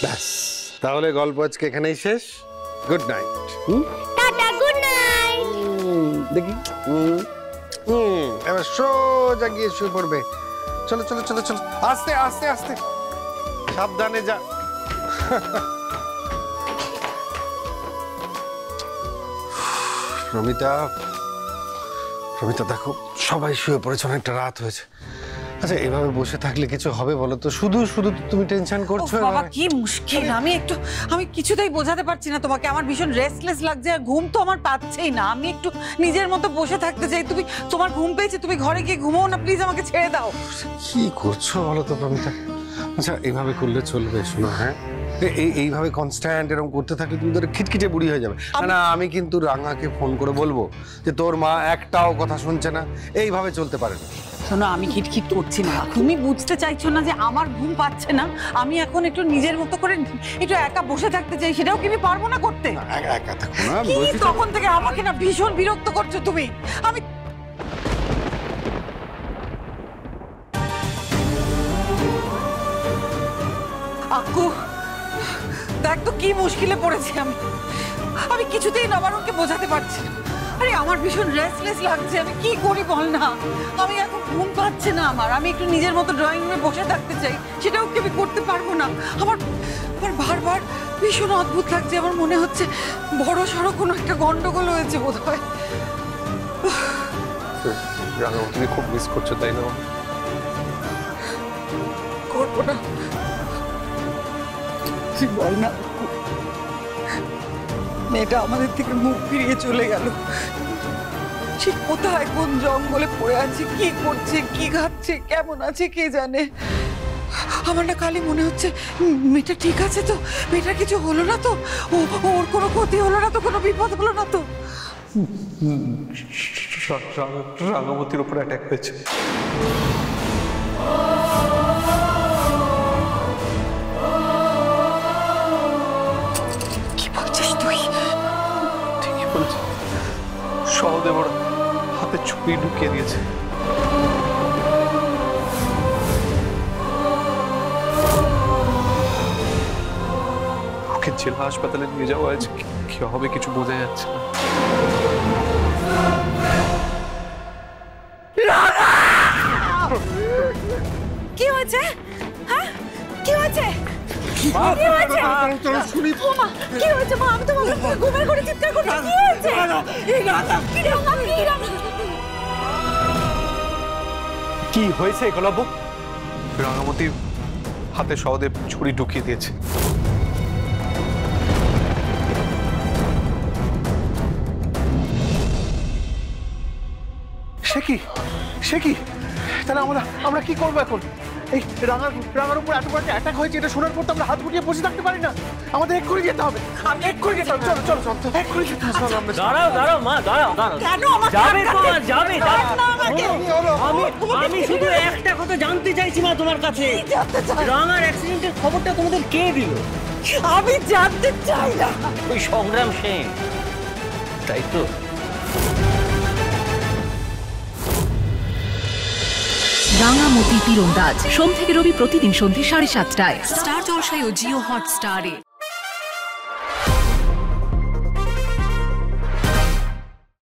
ব্যাস, তাহলে গল্প আজকে এখানেই শেষ। Good night. Tata, good night. দেখি এবার সোজা গিয়ে শুয়ে পড়বে। চলো চলো চলো চলো, আস্তে আস্তে আস্তে, সাবধানে যা। রমিতা, রমিতা দেখো সবাই শুয়ে পড়েছে, অনেকটা রাত হয়েছে। আচ্ছা এভাবে বসে থাকলে কিছু হবে বলো তো? শুধু শুধু তুমি টেনশন করছো। বাবা কি মুশকিল, আমি কিছুতেই বোঝাতে পারছি না তোমাকে। আমার ভীষণ রেস্টলেস লাগছে, আর ঘুম তো আমার পাচ্ছেই না। আমি একটু নিজের মতো বসে থাকতে চাই। তোমার ঘুম পেয়েছে, তুমি ঘরে গিয়ে ঘুমাও না প্লিজ, আমাকে ছেড়ে দাও। কি করছো বলো তো রমিতা? আচ্ছা এইভাবে করলে চলবে? শোনো, হ্যাঁ এইভাবে কনস্ট্যান্ট এরকম করতে থাকলে তুমি ধরে খিটখিটে বুড়ি হয়ে যাবে। না আমি কিন্তু রাঙাকে ফোন করে বলবো যে তোর মা একটাও কথা শুনছে না, এইভাবে চলতে পারে না। শোনো, আমি খিটখিট করছি না, তুমি বুঝতে চাইছো না যে আমার ঘুম পাচ্ছে না। আমি এখন একটু নিজের মতো করে একটু একা বসে থাকতে চাই, সেটাও কি আমি পারবো না করতে? একা থাকো না। তখন থেকে আমাকে না ভীষণ বিরক্ত করছো তুমি। আমি আকু, দেখ তো কি মুশকিলে পড়েছি আমি কিছুতেই নবারুণকে বোঝাতে পারছি না। আরে আমার ভীষণ রেস্টলেস লাগছে, আমি কি করি বল না? আমি এখন ঘুম পাচ্ছে না আমার। আমি একটু নিজের মতো ড্রয়িং রুমে বসে থাকতে চাই, সেটাও কি আমি করতে পারবো না। আমার বারবার ভীষণ অদ্ভুত লাগছে। আমার মনে হচ্ছে বড় সড়ো কোনো একটা গন্ডগোল হয়েছে বোধ হয়। তুমি খুব মিস করছো তাই না? করবো না, তুই বল না। মেয়েটা আমাদের থেকে মুখ ফিরিয়ে চলে গেল। সে কোথায়, কোন জঙ্গলে পড়ে আছে, কি করছে, কি খাচ্ছে, কেমন আছে কে জানে। আমার না খালি মনে হচ্ছে মেয়েটা ঠিক আছে তো, মেয়েটার কিছু হলো না তো, ওর কোনো ক্ষতি হলো না তো, কোনো বিপদ হলো না তো? রাঙামতির উপর অ্যাটাক হয়েছে। সহদেব ওর হাতে ছুরি ঢুকিয়ে দিয়েছে। ওকে জেলা হাসপাতালে নিয়ে যাওয়া হয়েছে, কি হবে কিছু বোঝা যাচ্ছে না। কি হয়েছে? হ্যাঁ কি হয়েছে? কি হয়েছে মা? আমি তো ঘুমের ঘরে চিৎকার করছি। কি হয়েছে? কি হয়েছে একলব্য? রাঙামতির হাতে সহদেব ছুরি ঢুকিয়ে দিয়েছে। সে কি তাহলে আমরা কি করবো এখন? এই রাঙার উপর এত বড় অ্যাটাক হয়েছে, এটা শোনার পর তো আমরা হাত গুটিয়ে বসে থাকতে পারি না। আমাদের এক্ষুনি যেতে হবে। চলো এক্ষুনি যেতে হবে। দাঁড়াও মা, দাঁড়াও। কেন যাবে আমি শুধু একটা কথা জানতে চাইছি মা তোমার কাছে। রাঙার অ্যাক্সিডেন্টের খবরটা তোমাদের কে দিল? আমি জানতে চাই না। ওই সংগ্রাম সেন, তাই তো? রাঙামতি তীরন্দাজ সোম থেকে রবি প্রতিদিন সন্ধ্যে 7:30টায় স্টার জলসায় ও জিও হটস্টারে।